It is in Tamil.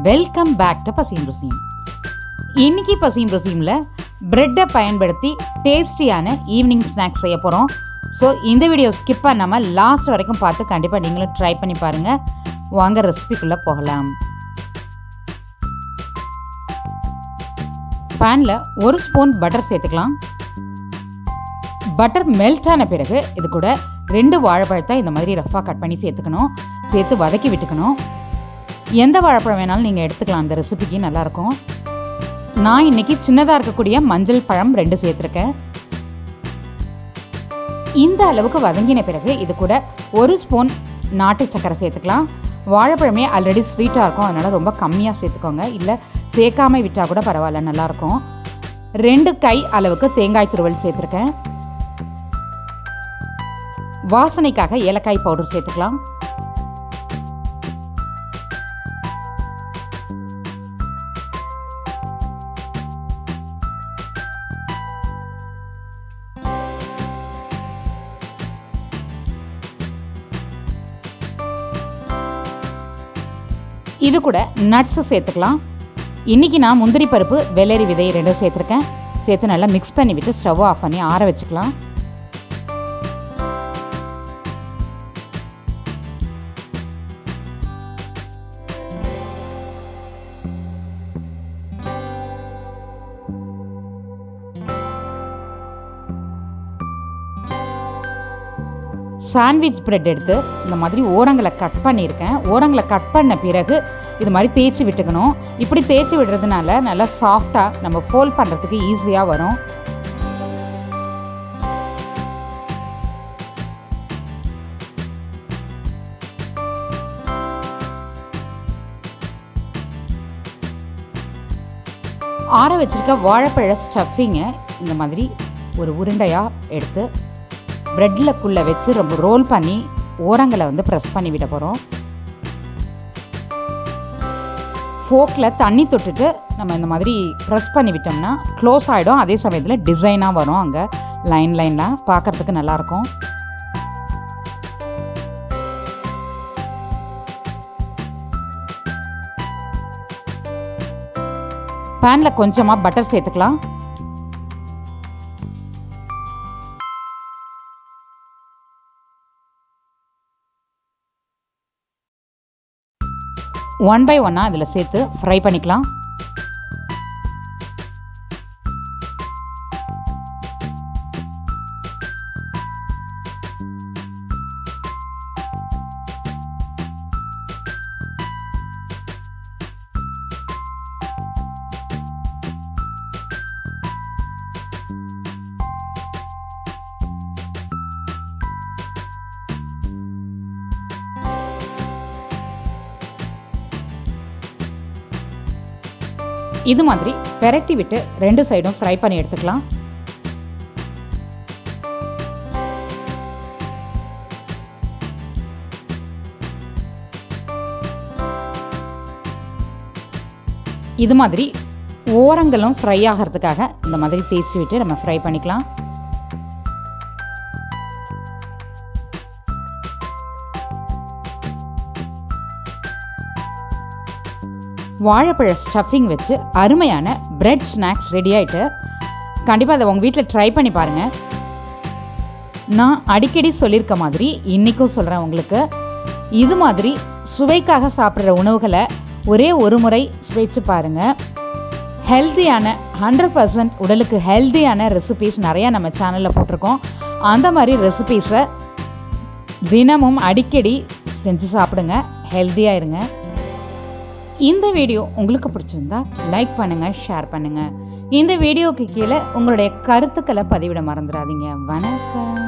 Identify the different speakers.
Speaker 1: வெல்கம் பேக் டு பசியும் ருசியும். இன்னைக்கு பசியும் ருசியும்ல பிரெட்டை பயன்படுத்தி டேஸ்டியான ஈவினிங் ஸ்நாக்ஸ் செய்ய போகிறோம். ஸோ இந்த வீடியோ ஸ்கிப் பண்ணாமல் லாஸ்ட் வரைக்கும் பார்த்து கண்டிப்பாக நீங்களும் ட்ரை பண்ணி பாருங்கள். வாங்க ரெசிபிக்குள்ளே போகலாம். பேனில் 1 ஸ்பூன் பட்டர் சேர்த்துக்கலாம். பட்டர் மெல்ட் ஆன பிறகு இது கூட 2 வாழைப்பழத்தை இந்த மாதிரி ரஃபாக கட் பண்ணி சேர்த்துக்கணும். சேர்த்து வதக்கி விட்டுக்கணும். எந்த வாழைப்பழம் வேணாலும் நீங்கள் எடுத்துக்கலாம், அந்த ரெசிபிக்கு நல்லாயிருக்கும். நான் இன்றைக்கி சின்னதாக இருக்கக்கூடிய மஞ்சள் பழம் 2 சேர்த்துருக்கேன். இந்த அளவுக்கு வதங்கின பிறகு இது கூட 1 ஸ்பூன் நாட்டு சக்கரை சேர்த்துக்கலாம். வாழைப்பழமே ஆல்ரெடி ஸ்வீட்டாக இருக்கும், அதனால் ரொம்ப கம்மியாக சேர்த்துக்கோங்க. இல்லை சேர்க்காமல் விட்டால் கூட பரவாயில்ல, நல்லாயிருக்கும். 2 கை அளவுக்கு தேங்காய் துருவல் சேர்த்துருக்கேன். வாசனைக்காக ஏலக்காய் பவுடர் சேர்த்துக்கலாம். இது கூட நட்ஸு சேர்த்துக்கலாம். இன்றைக்கி நான் முந்திரி பருப்பு, வெள்ளரி விதை 2 சேர்த்துருக்கேன். சேர்த்து நல்லா மிக்ஸ் பண்ணி விட்டு ஸ்டவ் ஆஃப் பண்ணி ஆற வச்சுக்கலாம். சாண்ட்விச் பிரெட் எடுத்து இந்த மாதிரி ஓரங்களை கட் பண்ணியிருக்கேன். ஓரங்களை கட் பண்ண பிறகு இது மாதிரி தேய்ச்சி விட்டுக்கணும். இப்படி தேய்ச்சி விடுறதுனால நல்லா சாஃப்டாக நம்ம ஃபோல்ட் பண்ணுறதுக்கு ஈஸியாக வரும். ஆற வச்சுருக்க வாழைப்பழ ஸ்டஃபிங்கை இந்த மாதிரி ஒரு உருண்டையாக எடுத்து ப்ரெட்டில் வச்சு ரொம்ப ரோல் பண்ணி ஓரங்களை ப்ரெஸ் பண்ணி விட போகிறோம். ஃபோக்கில் தண்ணி தொட்டுட்டு நம்ம இந்த மாதிரி ப்ரெஸ் பண்ணி விட்டோம்னா க்ளோஸ் ஆகிடும். அதே சமயத்தில் டிசைனாக வரும், அங்கே லைனாக பார்க்குறதுக்கு நல்லாயிருக்கும். பேனில் கொஞ்சமாக பட்டர் சேர்த்துக்கலாம். ஒன் பை ஒன்னாக இதில் சேர்த்து ஃப்ரை பண்ணிக்கலாம். இது மாதிரி பெரட்டி விட்டு 2 சைடும் ஃப்ரை பண்ணி எடுத்துக்கலாம். இது மாதிரி ஓரங்களும் ஃப்ரை ஆகிறதுக்காக இந்த மாதிரி தேய்ச்சி விட்டு நம்ம ஃப்ரை பண்ணிக்கலாம். வாழைப்பழ ஸ்டஃபிங் வச்சு அருமையான பிரெட் ஸ்நாக்ஸ் ரெடி ஆகிட்டு. கண்டிப்பாக அதை உங்கள் வீட்டில் ட்ரை பண்ணி பாருங்கள். நான் அடிக்கடி சொல்லியிருக்க மாதிரி இன்றைக்கும் சொல்கிறேன் உங்களுக்கு. இது மாதிரி சுவைக்காக சாப்பிட்ற உணவுகளை ஒரே ஒரு முறை சுவைச்சு பாருங்கள். ஹெல்த்தியான 100% உடலுக்கு ஹெல்த்தியான ரெசிபீஸ் நிறையா நம்ம சேனலில் போட்டிருக்கோம். அந்த மாதிரி ரெசிபீஸை தினமும் அடிக்கடி செஞ்சு சாப்பிடுங்க, ஹெல்த்தியாக இருங்க. இந்த வீடியோ உங்களுக்கு பிடிச்சிருந்தா லைக் பண்ணுங்கள், ஷேர் பண்ணுங்கள். இந்த வீடியோக்கு கீழே உங்களுடைய கருத்துக்களை பதிவிட மறந்துடாதீங்க. வணக்கம்.